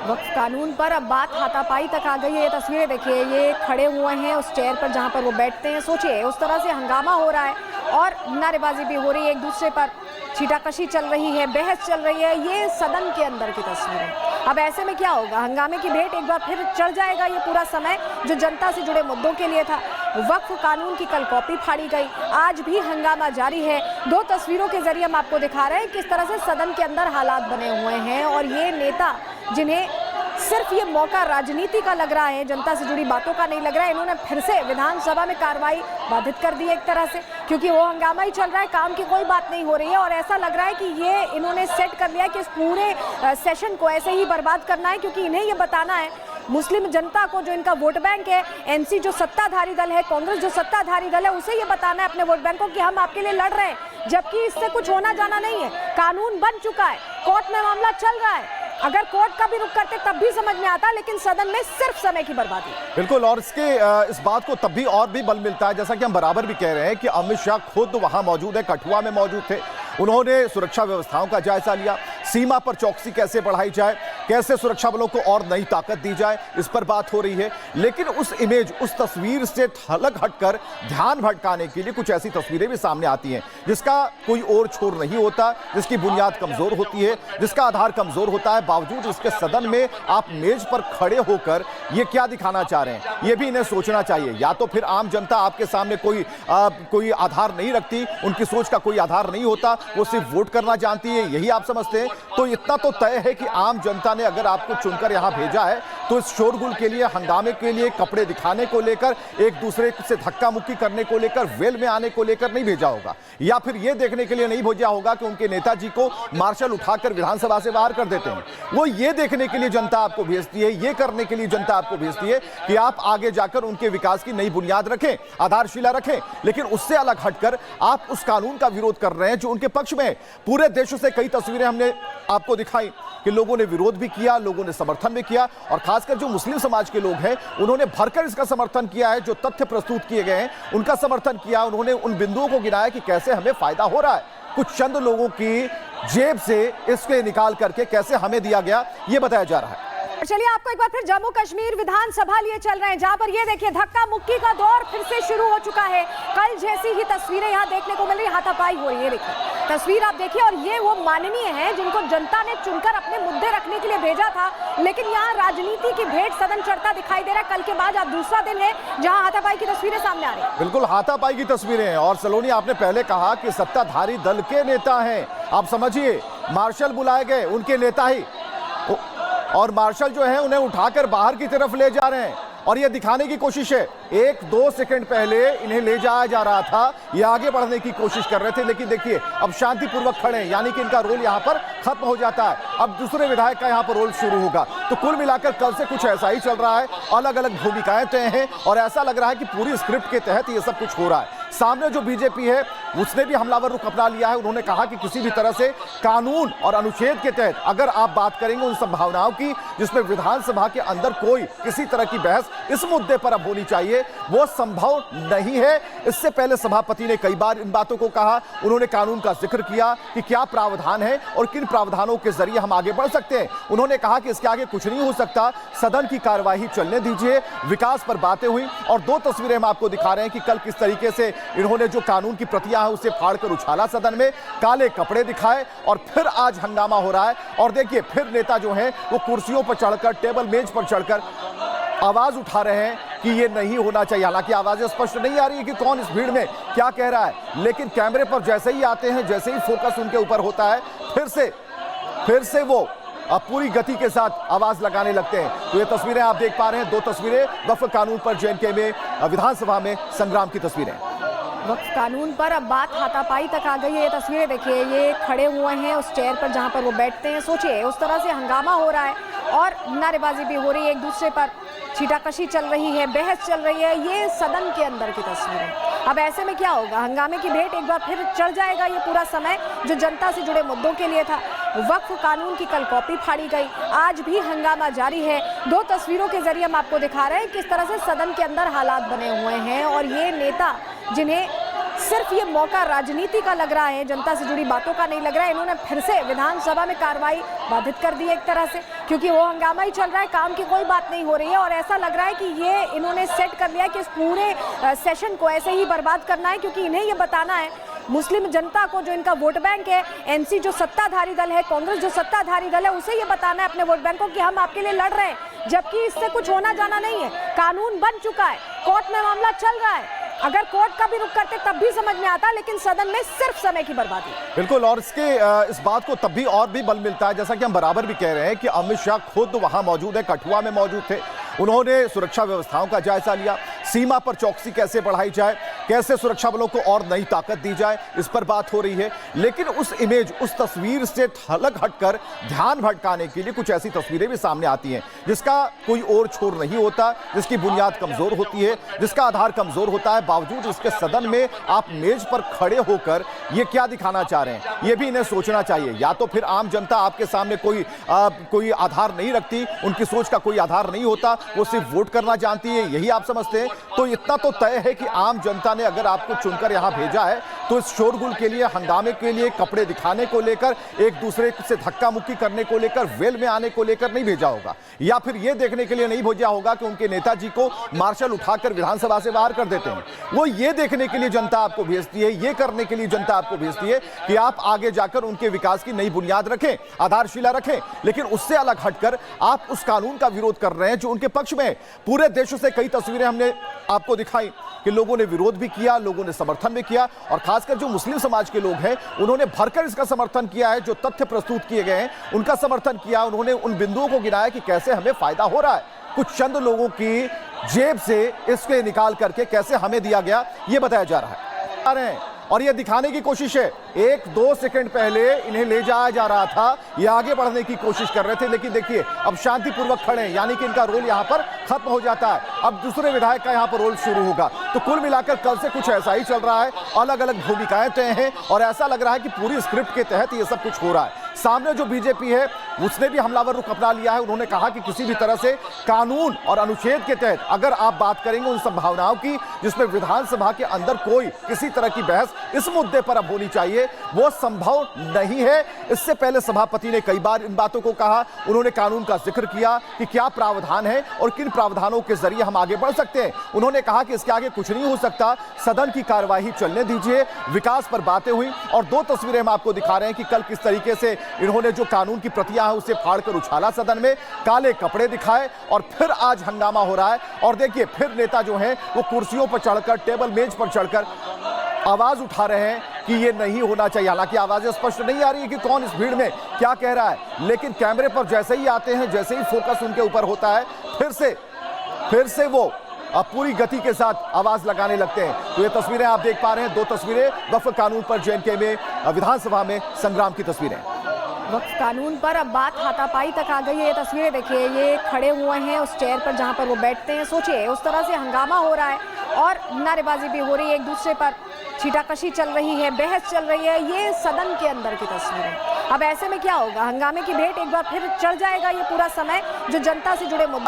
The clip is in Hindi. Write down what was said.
वक्फ कानून पर अब बात हाथापाई तक आ गई है। ये तस्वीरें देखिए, ये खड़े हुए हैं उस चेयर पर जहां पर वो बैठते हैं। सोचिए उस तरह से हंगामा हो रहा है और नारेबाजी भी हो रही है, एक दूसरे पर छीटाकशी चल रही है, बहस चल रही है। ये सदन के अंदर की तस्वीरें। अब ऐसे में क्या होगा, हंगामे की भेंट एक बार फिर चढ़ जाएगा ये पूरा समय जो जनता से जुड़े मुद्दों के लिए था। वक्फ कानून की कल कॉपी फाड़ी गई, आज भी हंगामा जारी है। दो तस्वीरों के जरिए हम आपको दिखा रहे हैं किस तरह से सदन के अंदर हालात बने हुए हैं और ये नेता जिन्हें सिर्फ ये मौका राजनीति का लग रहा है, जनता से जुड़ी बातों का नहीं लग रहा है, इन्होंने फिर से विधानसभा में कार्रवाई बाधित कर दी एक तरह से, क्योंकि वो हंगामा ही चल रहा है, काम की कोई बात नहीं हो रही है। और ऐसा लग रहा है कि ये इन्होंने सेट कर लिया कि इस पूरे सेशन को ऐसे ही बर्बाद करना है, क्योंकि इन्हें ये बताना है मुस्लिम जनता को, जो इनका वोट बैंक है, एनसी जो सत्ताधारी दल है, कांग्रेस जो सत्ताधारी दल है, उसे ये बताना है अपने वोट बैंक को कि हम आपके लिए लड़ रहे हैं, जबकि इससे कुछ होना जाना नहीं है। कानून बन चुका है, कोर्ट में मामला चल रहा है। अगर कोर्ट का भी रुख करते तब भी समझ में आता, लेकिन सदन में सिर्फ समय की बर्बादी। बिल्कुल, और इस बात को तब भी और भी बल मिलता है, जैसा कि हम बराबर भी कह रहे हैं कि अमित शाह खुद वहां मौजूद है, कठुआ में मौजूद थे। उन्होंने सुरक्षा व्यवस्थाओं का जायजा लिया, सीमा पर चौकसी कैसे बढ़ाई जाए, कैसे सुरक्षा बलों को और नई ताकत दी जाए, इस पर बात हो रही है। लेकिन उस इमेज, उस तस्वीर से अलग हटकर ध्यान भटकाने के लिए कुछ ऐसी तस्वीरें भी सामने आती हैं जिसका कोई और छोर नहीं होता, जिसकी बुनियाद कमजोर होती है, जिसका आधार कमजोर होता है। बावजूद इसके सदन में आप मेज पर खड़े होकर ये क्या दिखाना चाह रहे हैं, ये भी इन्हें सोचना चाहिए। या तो फिर आम जनता आपके सामने कोई आधार नहीं रखती, उनकी सोच का कोई आधार नहीं होता, वो सिर्फ वोट करना जानती है, यही आप समझते हैं। तो इतना तो तय है कि आम जनता ने अगर आपको चुनकर यहां भेजा है तो इस शोरगुल के लिए, हंगामे के लिए, कपड़े दिखाने को लेकर, एक दूसरे से धक्का मुक्की करने को लेकर, वेल में आने को लेकर नहीं भेजा होगा, या फिर यह देखने के लिए नहीं भेजा होगा कि उनके नेताजी को मार्शल उठाकर विधानसभा से बाहर कर देते हैं। वो ये देखने के लिए जनता आपको भेजती है, ये करने के लिए जनता आपको भेजती है कि आप आगे जाकर उनके विकास की नई बुनियाद रखें, आधारशिला रखें। लेकिन उससे अलग हटकर आप उस कानून का विरोध कर रहे हैं जो उनके पक्ष में। पूरे देश से कई तस्वीरें हमने आपको दिखाई कि लोगों ने विरोध भी किया, लोगों ने समर्थन भी किया, और खासकर जो मुस्लिम समाज के लोग हैं उन्होंने भरकर इसका समर्थन किया है। जो तथ्य प्रस्तुत किए गए हैं उनका समर्थन किया, उन्होंने उन बिंदुओं को गिनाया कि कैसे हमें फायदा हो रहा है, कुछ चंद लोगों की जेब से इसके निकाल करके कैसे हमें दिया गया, ये बताया जा रहा है। चलिए आपको एक बार फिर जम्मू कश्मीर विधानसभा लिए चल रहे हैं, जहां पर ये देखिए धक्का मुक्की का दौर फिर से शुरू हो चुका है। कल जैसी ही तस्वीरें यहां देखने को मिल रही, हाथापाई हो रही है। देखिए तस्वीर आप देखिए, और ये वो माननीय हैं जिनको जनता ने चुनकर अपने मुद्दे रखने के लिए भेजा था, लेकिन यहाँ राजनीति की भेंट सदन चढ़ता दिखाई दे रहा है। कल के बाद आज दूसरा दिन है जहाँ हाथापाई की तस्वीरें सामने आ रही है। बिल्कुल हाथापाई की तस्वीरें हैं। और सलोनी, आपने पहले कहा कि सत्ताधारी दल के नेता हैं, आप समझिए मार्शल बुलाए गए उनके नेता ही, और मार्शल जो है उन्हें उठाकर बाहर की तरफ ले जा रहे हैं। और ये दिखाने की कोशिश है, 1-2 सेकंड पहले इन्हें ले जाया जा रहा था, ये आगे बढ़ने की कोशिश कर रहे थे, लेकिन देखिए अब शांतिपूर्वक खड़े हैं, यानी कि इनका रोल यहां पर खत्म हो जाता है। अब दूसरे विधायक का यहां पर रोल शुरू होगा। तो कुल मिलाकर कल से कुछ ऐसा ही चल रहा है, अलग अलग भूमिकाएं तय हैं, और ऐसा लग रहा है कि पूरी स्क्रिप्ट के तहत ये सब कुछ हो रहा है। सामने जो बीजेपी है उसने भी हमलावर रुख अपना लिया है। उन्होंने कहा कि किसी भी तरह से कानून और अनुच्छेद के तहत अगर आप बात करेंगे उन संभावनाओं की जिसमें विधानसभा के अंदर कोई किसी तरह की बहस इस मुद्दे पर अब होनी चाहिए, वो संभव नहीं है। इससे पहले सभापति ने कई बार इन बातों को कहा, उन्होंने कानून का जिक्र किया कि क्या प्रावधान है और किन प्रावधानों के जरिए हम आगे बढ़ सकते हैं। उन्होंने कहा कि इसके आगे कुछ नहीं हो सकता, सदन की कार्यवाही चलने दीजिए। विकास पर बातें हुई, और दो तस्वीरें हम आपको दिखा रहे हैं कि कल किस तरीके से इन्होंने जो कानून की प्रतियां हैं उसे फाड़कर उछाला सदन में, काले कपड़े दिखाए, और फिर आज हंगामा हो रहा है। और देखिए फिर नेता जो हैं वो कुर्सियों पर चढ़कर, टेबल मेज पर चढ़कर आवाज उठा रहे हैं कि ये नहीं होना चाहिए। हालांकि आवाजें स्पष्ट नहीं आ रही है कि कौन इस भीड़ में क्या कह रहा है, लेकिन कैमरे पर जैसे ही आते हैं, जैसे ही फोकस उनके ऊपर होता है, फिर से वो अब पूरी गति के साथ आवाज लगाने लगते हैं। तो ये तस्वीरें आप देख पा रहे हैं, दो तस्वीरें वक्फ कानून पर जेएनके में विधानसभा में संग्राम की तस्वीरें। वक्फ कानून पर अब बात हाथापाई तक आ गई है। ये तस्वीरें देखिए, ये खड़े हुए हैं उस चेयर पर जहां पर वो बैठते हैं। सोचिए उस तरह से हंगामा हो रहा है और नारेबाजी भी हो रही है, एक दूसरे पर छीटाकशी चल रही है, बहस चल रही है। ये सदन के अंदर की तस्वीरें। अब ऐसे में क्या होगा, हंगामे की भेंट एक बार फिर चढ़ जाएगा ये पूरा समय जो जनता से जुड़े मुद्दों के लिए था। वक्फ कानून की कल कॉपी फाड़ी गई, आज भी हंगामा जारी है। दो तस्वीरों के जरिए हम आपको दिखा रहे हैं किस तरह से सदन के अंदर हालात बने हुए हैं और ये नेता जिन्हें सिर्फ ये मौका राजनीति का लग रहा है, जनता से जुड़ी बातों का नहीं लग रहा है। इन्होंने फिर से विधानसभा में कार्रवाई बाधित कर दी एक तरह से, क्योंकि वो हंगामा ही चल रहा है, काम की कोई बात नहीं हो रही है। और ऐसा लग रहा है कि ये इन्होंने सेट कर लिया है कि इस पूरे सेशन को ऐसे ही बर्बाद करना है, क्योंकि इन्हें ये बताना है मुस्लिम जनता को, जो इनका वोट बैंक है, एनसी जो सत्ताधारी दल है, कांग्रेस जो सत्ताधारी दल है, उसे ये बताना है अपने वोट बैंक को कि हम आपके लिए लड़ रहे हैं, जबकि इससे कुछ होना जाना नहीं है। कानून बन चुका है, कोर्ट में मामला चल रहा है। अगर कोर्ट का भी रुख करते तब भी समझ में आता, लेकिन सदन में सिर्फ समय की बर्बादी। बिल्कुल, और इस बात को तब भी और भी बल मिलता है, जैसा कि हम बराबर भी कह रहे हैं कि अमित शाह खुद वहां मौजूद है, कठुआ में मौजूद थे। उन्होंने सुरक्षा व्यवस्थाओं का जायजा लिया, सीमा पर चौकसी कैसे बढ़ाई जाए, कैसे सुरक्षा बलों को और नई ताकत दी जाए, इस पर बात हो रही है। लेकिन उस इमेज, उस तस्वीर से अलग हटकर ध्यान भटकाने के लिए कुछ ऐसी तस्वीरें भी सामने आती हैं जिसका कोई और छोर नहीं होता, जिसकी बुनियाद कमजोर होती है, जिसका आधार कमजोर होता है। बावजूद इसके सदन में आप मेज पर खड़े होकर ये क्या दिखाना चाह रहे हैं, ये भी इन्हें सोचना चाहिए। या तो फिर आम जनता आपके सामने कोई आधार नहीं रखती, उनकी सोच का कोई आधार नहीं होता, वो सिर्फ वोट करना जानती है, यही आप समझते हैं। तो इतना तो तय है कि आम जनता ने अगर आपको चुनकर यहां भेजा है तो इस शोरगुल के लिए, हंगामे के लिए, कपड़े दिखाने को लेकर, एक दूसरे से धक्का मुक्की करने को लेकर, वेल में आने को लेकर नहीं भेजा होगा, या फिर यह देखने के लिए नहीं भेजा होगा कि उनके नेताजी को मार्शल उठाकर विधानसभा से बाहर कर देते हैं। वो ये देखने के लिए जनता आपको भेजती है, ये करने के लिए जनता आपको भेजती है कि आप आगे जाकर उनके विकास की नई बुनियाद रखें, आधारशिला रखें। लेकिन उससे अलग हटकर आप उस कानून का विरोध कर रहे हैं जो उनके पक्ष में। पूरे देश से कई तस्वीरें हमने आपको दिखाई कि लोगों ने विरोध भी किया, लोगों ने समर्थन भी किया, और खासकर जो मुस्लिम समाज के लोग हैं उन्होंने भरकर इसका समर्थन किया है। जो तथ्य प्रस्तुत किए गए हैं उनका समर्थन किया, उन्होंने उन बिंदुओं को गिनाया कि कैसे हमें फायदा हो रहा है, कुछ चंद लोगों की जेब से इसके निकाल करके कैसे हमें दिया गया, ये बताया जा रहा है। और ये दिखाने की कोशिश है, 1-2 सेकंड पहले इन्हें ले जाया जा रहा था, ये आगे बढ़ने की कोशिश कर रहे थे, लेकिन देखिए अब शांतिपूर्वक खड़े हैं, यानी कि इनका रोल यहां पर खत्म हो जाता है। अब दूसरे विधायक का यहां पर रोल शुरू होगा। तो कुल मिलाकर कल से कुछ ऐसा ही चल रहा है, अलग अलग भूमिकाएं तय हैं, और ऐसा लग रहा है कि पूरी स्क्रिप्ट के तहत ये सब कुछ हो रहा है। सामने जो बीजेपी है उसने भी हमलावर रुख अपना लिया है। उन्होंने कहा कि किसी भी तरह से कानून और अनुच्छेद के तहत अगर आप बात करेंगे उन संभावनाओं की जिसमें विधानसभा के अंदर कोई किसी तरह की बहस इस मुद्दे पर अब होनी चाहिए, वो संभव नहीं है। इससे पहले सभापति ने कई बार इन बातों को कहा, उन्होंने कानून का जिक्र किया कि क्या प्रावधान है और किन प्रावधानों के जरिए हम आगे बढ़ सकते हैं। उन्होंने कहा कि इसके आगे कुछ नहीं हो सकता, सदन की कार्यवाही चलने दीजिए। विकास पर बातें हुई, और 2 तस्वीरें हम आपको दिखा रहे हैं कि कल किस तरीके से इन्होंने जो कानून की प्रतियां है उसे फाड़कर उछाला सदन में, काले कपड़े दिखाए, और फिर आज हंगामा हो रहा है। और देखिए फिर नेता जो हैं वो कुर्सियों पर चढ़कर, टेबल मेज पर चढ़कर आवाज उठा रहे हैं कि ये नहीं होना चाहिए। हालांकि आवाजें स्पष्ट नहीं आ रही है कि कौन इस भीड़ में क्या कह रहा है, लेकिन कैमरे पर जैसे ही आते हैं, जैसे ही फोकस उनके ऊपर होता है, फिर से वो अब पूरी गति के साथ आवाज लगाने लगते हैं। तो ये तस्वीरें आप देख पा रहे हैं, 2 तस्वीरें वक्फ कानून पर जेएनके में विधानसभा में संग्राम की तस्वीरें। वक्फ कानून पर अब बात हाथापाई तक आ गई है। ये तस्वीरें देखिए, ये खड़े हुए हैं उस चेयर पर जहां पर वो बैठते हैं। सोचिए उस तरह से हंगामा हो रहा है और नारेबाजी भी हो रही है, एक दूसरे पर छीटाकशी चल रही है, बहस चल रही है। ये सदन के अंदर की तस्वीरें। अब ऐसे में क्या होगा, हंगामे की भेंट एक बार फिर चढ़ जाएगा ये पूरा समय जो जनता से जुड़े मुद्दे